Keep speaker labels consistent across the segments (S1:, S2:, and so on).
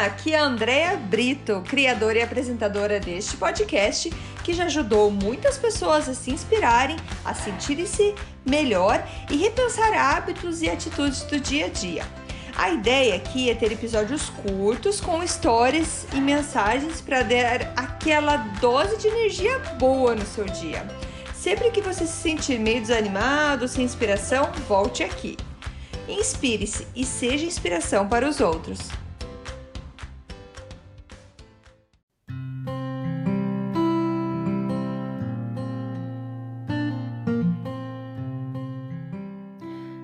S1: Olá, aqui é a Andrea Brito, criadora e apresentadora deste podcast, que já ajudou muitas pessoas a se inspirarem, a sentirem-se melhor e repensar hábitos e atitudes do dia a dia. A ideia aqui é ter episódios curtos com histórias e mensagens para dar aquela dose de energia boa no seu dia. Sempre que você se sentir meio desanimado, sem inspiração, volte aqui. Inspire-se e seja inspiração para os outros.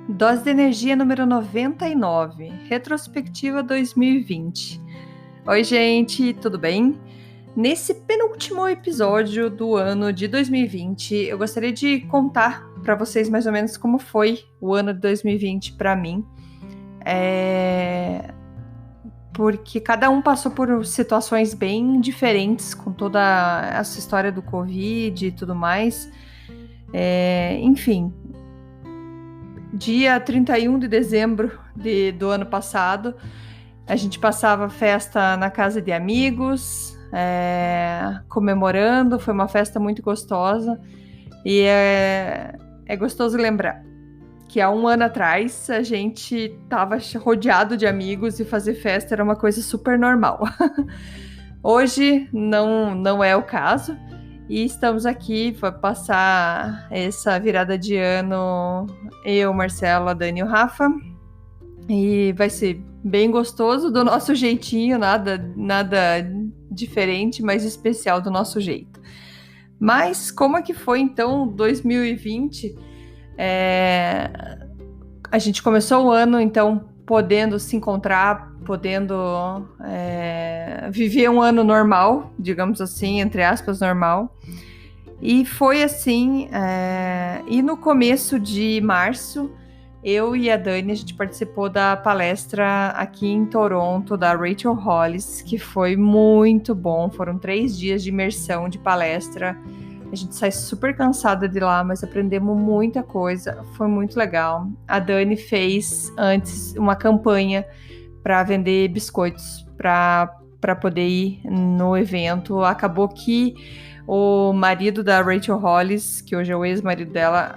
S1: Dose de energia número 99, retrospectiva 2020. Oi, gente, tudo bem? Nesse penúltimo episódio do ano de 2020, eu gostaria de contar para vocês mais ou menos como foi o ano de 2020 para mim. Porque cada um passou por situações bem diferentes com toda essa história do Covid e tudo mais. Enfim, dia 31 de dezembro do ano passado, a gente passava festa na casa de amigos, comemorando, foi uma festa muito gostosa e é gostoso lembrar que há um ano atrás a gente estava rodeado de amigos e fazer festa era uma coisa super normal. Hoje não é o caso e estamos aqui para passar essa virada de ano, eu, Marcela, Dani e o Rafa, e vai ser bem gostoso do nosso jeitinho, nada diferente, mas especial do nosso jeito. Mas como é que foi então 2020? A gente começou o ano, então, podendo se encontrar, podendo viver um ano normal, digamos assim, entre aspas, normal. E foi assim, e no começo de março, eu e a Dani, a gente participou da palestra aqui em Toronto, da Rachel Hollis, que foi muito bom, foram 3 dias de imersão de palestra. A gente sai super cansada de lá, mas aprendemos muita coisa, foi muito legal. A Dani fez antes uma campanha para vender biscoitos para poder ir no evento. Acabou que o marido da Rachel Hollis, que hoje é o ex-marido dela,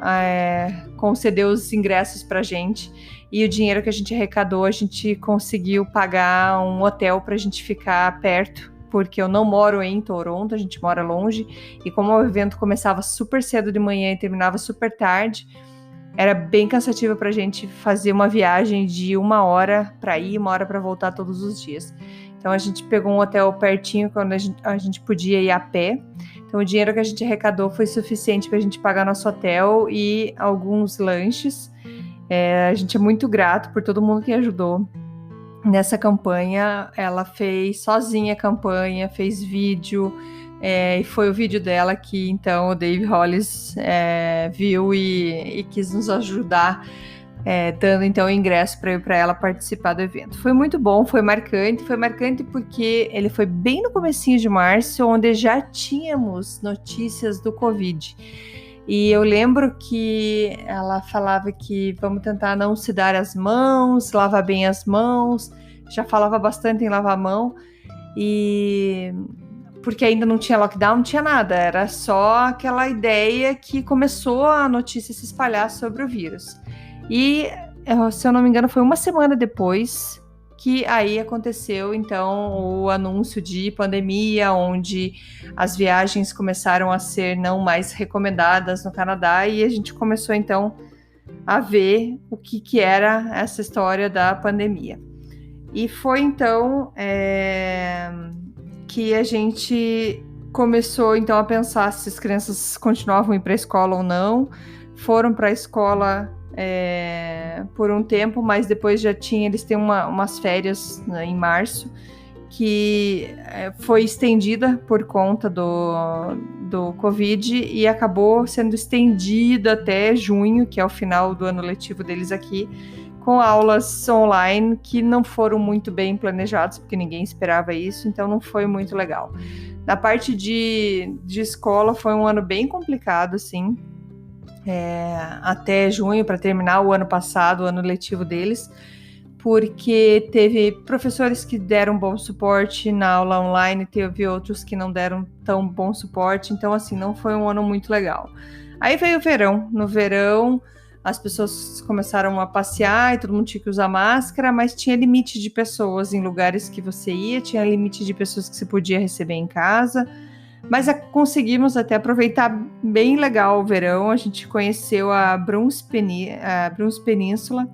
S1: concedeu os ingressos para a gente. E o dinheiro que a gente arrecadou, a gente conseguiu pagar um hotel para a gente ficar perto, porque eu não moro em Toronto, a gente mora longe, e como o evento começava super cedo de manhã e terminava super tarde, era bem cansativo pra gente fazer uma viagem de 1 hora para ir, 1 hora para voltar todos os dias. Então a gente pegou um hotel pertinho, quando a gente podia ir a pé. Então o dinheiro que a gente arrecadou foi suficiente para a gente pagar nosso hotel e alguns lanches. A gente é muito grato por todo mundo que ajudou nessa campanha. Ela fez sozinha a campanha, fez vídeo, e foi o vídeo dela que então o Dave Hollis viu e quis nos ajudar, dando então o ingresso para ela participar do evento. Foi muito bom, foi marcante porque ele foi bem no comecinho de março, onde já tínhamos notícias do Covid. E eu lembro que ela falava que vamos tentar não se dar as mãos, lavar bem as mãos, já falava bastante em lavar a mão, e porque ainda não tinha lockdown, não tinha nada, era só aquela ideia que começou a notícia se espalhar sobre o vírus. E, se eu não me engano, foi 1 semana depois que aí aconteceu, então, o anúncio de pandemia, onde as viagens começaram a ser não mais recomendadas no Canadá, e a gente começou, então, a ver o que era essa história da pandemia. E foi, então, que a gente começou, então, a pensar se as crianças continuavam a ir para a escola ou não. Foram para a escola por um tempo, mas depois eles têm umas férias, né, em março, que foi estendida por conta do Covid e acabou sendo estendida até junho, que é o final do ano letivo deles aqui, com aulas online que não foram muito bem planejadas, porque ninguém esperava isso, então não foi muito legal. Na parte de escola foi um ano bem complicado, assim, até junho, para terminar o ano passado, o ano letivo deles, porque teve professores que deram bom suporte na aula online, teve outros que não deram tão bom suporte, então assim, não foi um ano muito legal. Aí veio o verão, no verão as pessoas começaram a passear e todo mundo tinha que usar máscara, mas tinha limite de pessoas em lugares que você ia, tinha limite de pessoas que você podia receber em casa, mas conseguimos até aproveitar bem legal o verão, a gente conheceu a Bruns Península,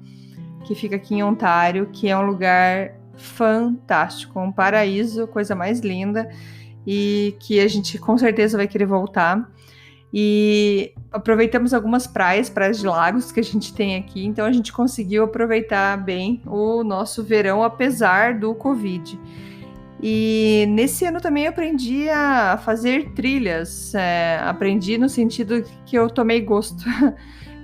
S1: que fica aqui em Ontário, que é um lugar fantástico, um paraíso, coisa mais linda, e que a gente com certeza vai querer voltar. E aproveitamos algumas praias de lagos que a gente tem aqui, então a gente conseguiu aproveitar bem o nosso verão, apesar do Covid. E nesse ano também aprendi a fazer trilhas, aprendi no sentido que eu tomei gosto.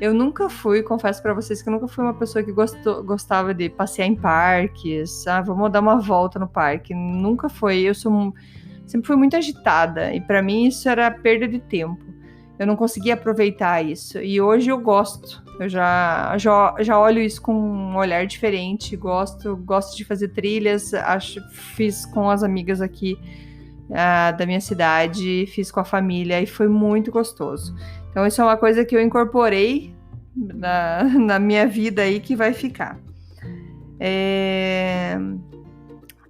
S1: Eu nunca fui, confesso para vocês que eu nunca fui uma pessoa que gostava de passear em parques, vamos dar uma volta no parque, nunca foi, sempre fui muito agitada, e para mim isso era perda de tempo, eu não conseguia aproveitar isso, e hoje eu gosto, eu já olho isso com um olhar diferente, gosto de fazer trilhas, fiz com as amigas aqui da minha cidade, fiz com a família, e foi muito gostoso. Então, isso é uma coisa que eu incorporei na minha vida aí que vai ficar.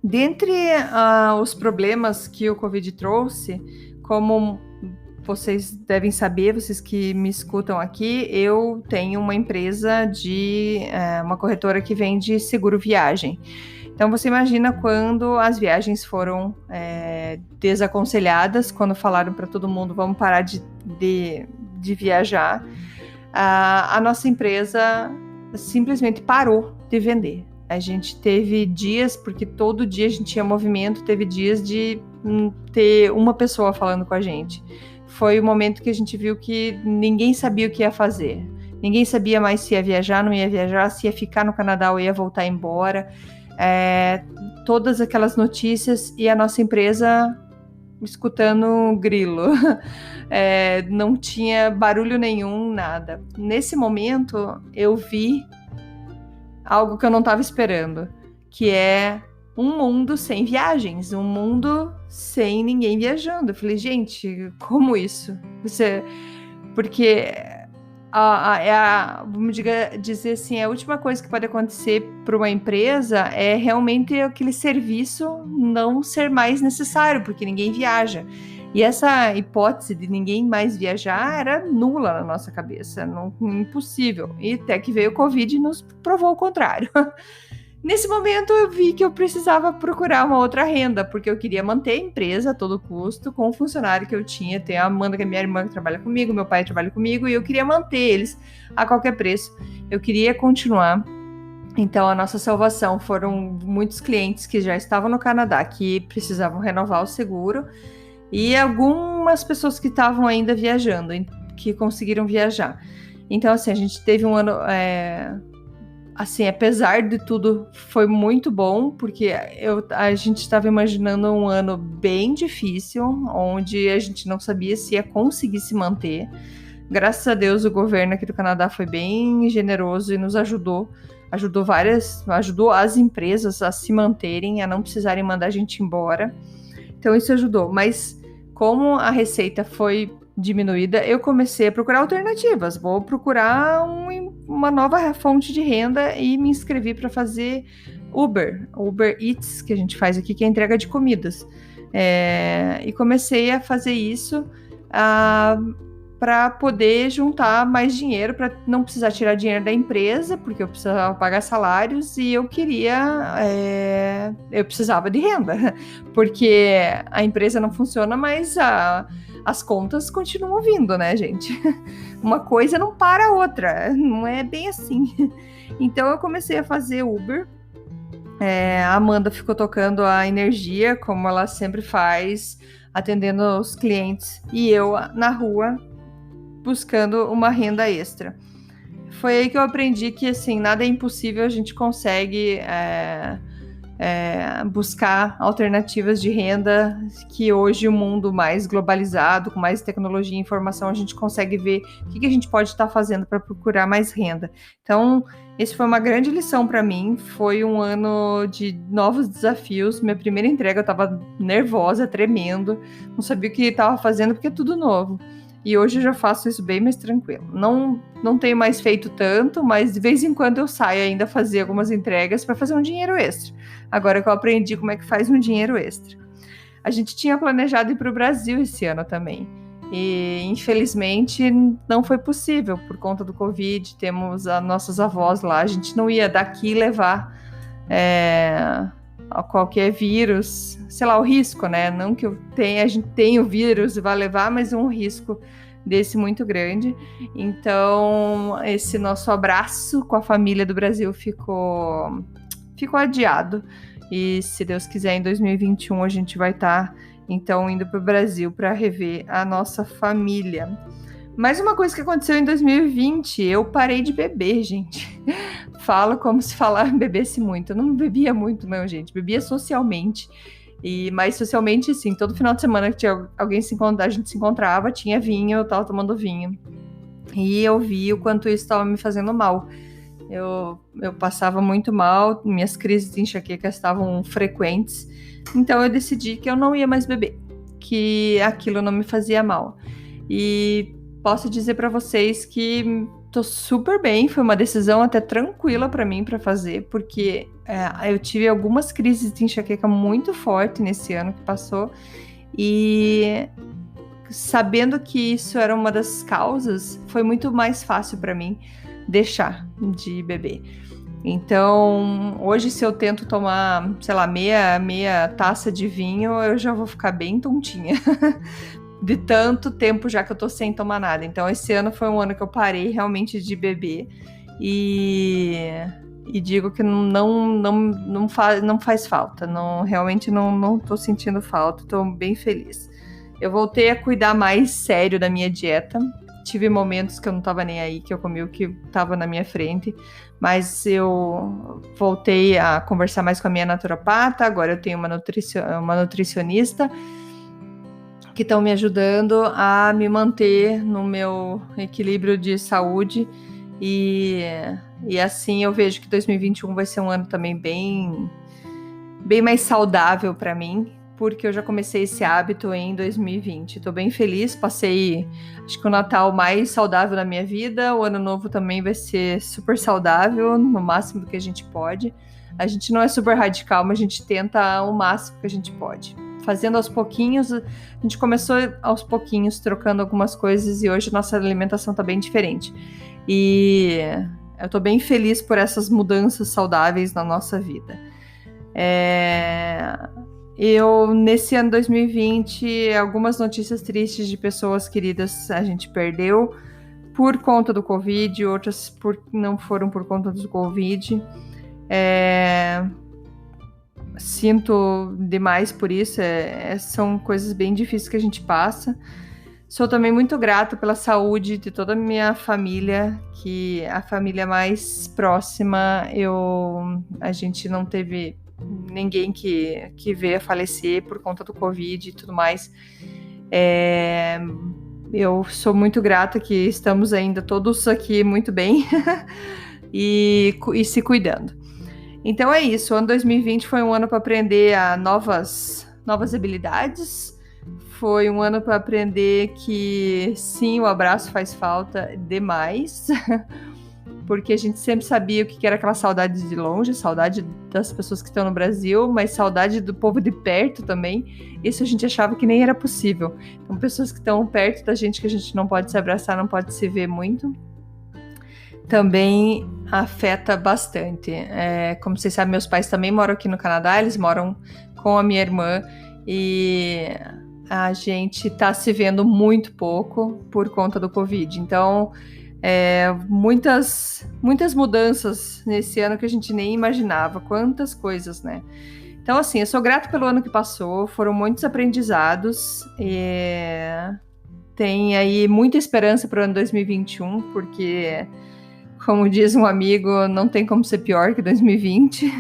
S1: Dentre os problemas que o Covid trouxe, como vocês devem saber, vocês que me escutam aqui, eu tenho uma empresa uma corretora que vende seguro viagem. Então, você imagina quando as viagens foram desaconselhadas, quando falaram para todo mundo, vamos parar de viajar, a nossa empresa simplesmente parou de vender. A gente teve dias, porque todo dia a gente tinha movimento, teve dias de ter uma pessoa falando com a gente. Foi o momento que a gente viu que ninguém sabia o que ia fazer. Ninguém sabia mais se ia viajar, não ia viajar, se ia ficar no Canadá ou ia voltar embora. Todas aquelas notícias e a nossa empresa escutando grilo. Não tinha barulho nenhum, nada. Nesse momento, eu vi algo que eu não estava esperando, que é um mundo sem viagens, um mundo sem ninguém viajando. Eu falei, gente, como isso? Porque vamos dizer assim, a última coisa que pode acontecer para uma empresa é realmente aquele serviço não ser mais necessário, porque ninguém viaja. E essa hipótese de ninguém mais viajar era nula na nossa cabeça, impossível. E até que veio o Covid e nos provou o contrário. Nesse momento eu vi que eu precisava procurar uma outra renda, porque eu queria manter a empresa a todo custo com o funcionário que eu tinha. Tem a Amanda, que é minha irmã, que trabalha comigo, meu pai trabalha comigo, e eu queria manter eles a qualquer preço. Eu queria continuar. Então, a nossa salvação foram muitos clientes que já estavam no Canadá, que precisavam renovar o seguro, e algumas pessoas que estavam ainda viajando, que conseguiram viajar. Então, assim, a gente teve um ano... Assim, apesar de tudo, foi muito bom, porque a gente estava imaginando um ano bem difícil, onde a gente não sabia se ia conseguir se manter. Graças a Deus, o governo aqui do Canadá foi bem generoso e nos ajudou as empresas a se manterem, a não precisarem mandar a gente embora. Então, isso ajudou. Mas, como a receita foi diminuída, eu comecei a procurar alternativas. Vou procurar uma nova fonte de renda e me inscrevi para fazer Uber Eats, que a gente faz aqui, que é entrega de comidas. E comecei a fazer isso para poder juntar mais dinheiro, para não precisar tirar dinheiro da empresa, porque eu precisava pagar salários e eu precisava de renda, porque a empresa não funciona, mas as contas continuam vindo, né, gente? Uma coisa não para a outra, não é bem assim. Então eu comecei a fazer Uber. A Amanda ficou tocando a energia, como ela sempre faz, atendendo os clientes, e eu na rua buscando uma renda extra. Foi aí que eu aprendi que, assim, nada é impossível, a gente consegue buscar alternativas de renda, que hoje o mundo mais globalizado, com mais tecnologia e informação, a gente consegue ver o que a gente pode estar fazendo para procurar mais renda. Então, esse foi uma grande lição para mim, foi um ano de novos desafios. Minha primeira entrega eu estava nervosa, tremendo, não sabia o que estava fazendo porque é tudo novo. E hoje eu já faço isso bem mais tranquilo. Não tenho mais feito tanto, mas de vez em quando eu saio ainda fazer algumas entregas para fazer um dinheiro extra. Agora que eu aprendi como é que faz um dinheiro extra. A gente tinha planejado ir para o Brasil esse ano também. E infelizmente não foi possível por conta do Covid. Temos as nossas avós lá. A gente não ia daqui levar qualquer vírus, sei lá, o risco, né? Não que a gente tenha o vírus e vá levar, mas um risco desse muito grande. Então, esse nosso abraço com a família do Brasil ficou adiado. E se Deus quiser, em 2021 a gente vai estar, então, indo para o Brasil para rever a nossa família. Mais uma coisa que aconteceu em 2020, eu parei de beber, gente. Falo como se bebesse muito. Eu não bebia muito, não, gente. Bebia socialmente. Mas socialmente, sim, todo final de semana que tinha alguém a gente se encontrava, tinha vinho, eu tava tomando vinho. E eu vi o quanto isso estava me fazendo mal. Eu passava muito mal, minhas crises de enxaqueca estavam frequentes. Então eu decidi que eu não ia mais beber, que aquilo não me fazia mal. E posso dizer para vocês que tô super bem, foi uma decisão até tranquila para mim para fazer, porque eu tive algumas crises de enxaqueca muito forte nesse ano que passou, e sabendo que isso era uma das causas, foi muito mais fácil para mim deixar de beber. Então, hoje se eu tento tomar, sei lá, meia taça de vinho, eu já vou ficar bem tontinha. De tanto tempo já que eu tô sem tomar nada. Então, esse ano foi um ano que eu parei realmente de beber. E digo que não faz falta. Realmente não tô sentindo falta. Tô bem feliz. Eu voltei a cuidar mais sério da minha dieta. Tive momentos que eu não tava nem aí, que eu comi o que tava na minha frente. Mas eu voltei a conversar mais com a minha naturopata. Agora eu tenho uma nutricionista que estão me ajudando a me manter no meu equilíbrio de saúde, e assim eu vejo que 2021 vai ser um ano também bem mais saudável para mim, porque eu já comecei esse hábito em 2020. Estou bem feliz, passei acho que o Natal mais saudável da minha vida, o Ano Novo também vai ser super saudável, no máximo do que a gente pode. A gente não é super radical, mas a gente tenta o máximo que a gente pode. Fazendo aos pouquinhos, a gente começou aos pouquinhos, trocando algumas coisas, e hoje nossa alimentação tá bem diferente. E eu tô bem feliz por essas mudanças saudáveis na nossa vida. Eu, nesse ano 2020, algumas notícias tristes de pessoas queridas a gente perdeu por conta do Covid, outras não foram por conta do Covid. Sinto demais por isso, são coisas bem difíceis que a gente passa. Sou também muito grata pela saúde de toda a minha família, que a família mais próxima, a gente não teve ninguém que veio a falecer por conta do Covid e tudo mais. Eu sou muito grata que estamos ainda todos aqui muito bem e se cuidando. Então é isso, o ano 2020 foi um ano para aprender novas habilidades, foi um ano para aprender que sim, o abraço faz falta demais, porque a gente sempre sabia o que era aquela saudade de longe, saudade das pessoas que estão no Brasil, mas saudade do povo de perto também. Isso a gente achava que nem era possível. Então, pessoas que estão perto da gente, que a gente não pode se abraçar, não pode se ver muito, também afeta bastante. Como vocês sabem, meus pais também moram aqui no Canadá, eles moram com a minha irmã, e a gente tá se vendo muito pouco por conta do Covid. Então, muitas mudanças nesse ano que a gente nem imaginava, quantas coisas, né? Então, assim, eu sou grata pelo ano que passou, foram muitos aprendizados, e tem aí muita esperança para o ano 2021, porque, como diz um amigo, não tem como ser pior que 2020.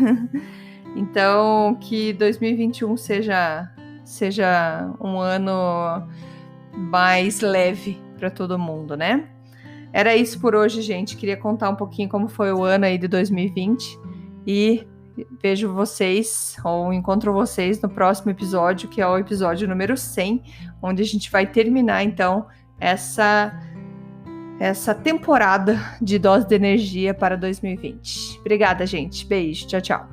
S1: Então, que 2021 seja um ano mais leve para todo mundo, né? Era isso por hoje, gente. Queria contar um pouquinho como foi o ano aí de 2020 e vejo vocês ou encontro vocês no próximo episódio, que é o episódio número 100, onde a gente vai terminar então essa temporada de dose de energia para 2020. Obrigada, gente. Beijo. Tchau, tchau.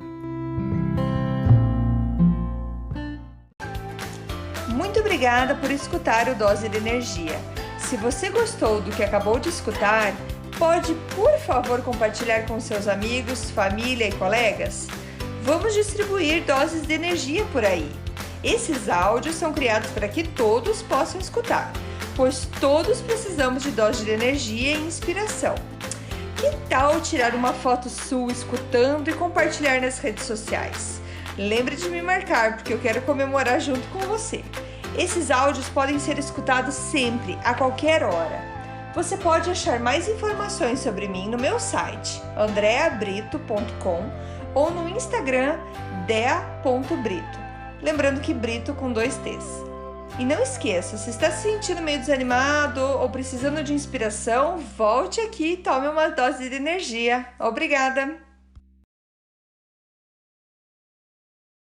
S1: Muito obrigada por escutar o Dose de Energia. Se você gostou do que acabou de escutar, pode, por favor, compartilhar com seus amigos, família e colegas? Vamos distribuir doses de energia por aí. Esses áudios são criados para que todos possam escutar, pois todos precisamos de doses de energia e inspiração. Que tal tirar uma foto sua escutando e compartilhar nas redes sociais? Lembre de me marcar, porque eu quero comemorar junto com você. Esses áudios podem ser escutados sempre, a qualquer hora. Você pode achar mais informações sobre mim no meu site, andreabrito.com, ou no Instagram, dea.brito. Lembrando que Brito com 2 T's. E não esqueça, se está se sentindo meio desanimado ou precisando de inspiração, volte aqui e tome uma dose de energia. Obrigada!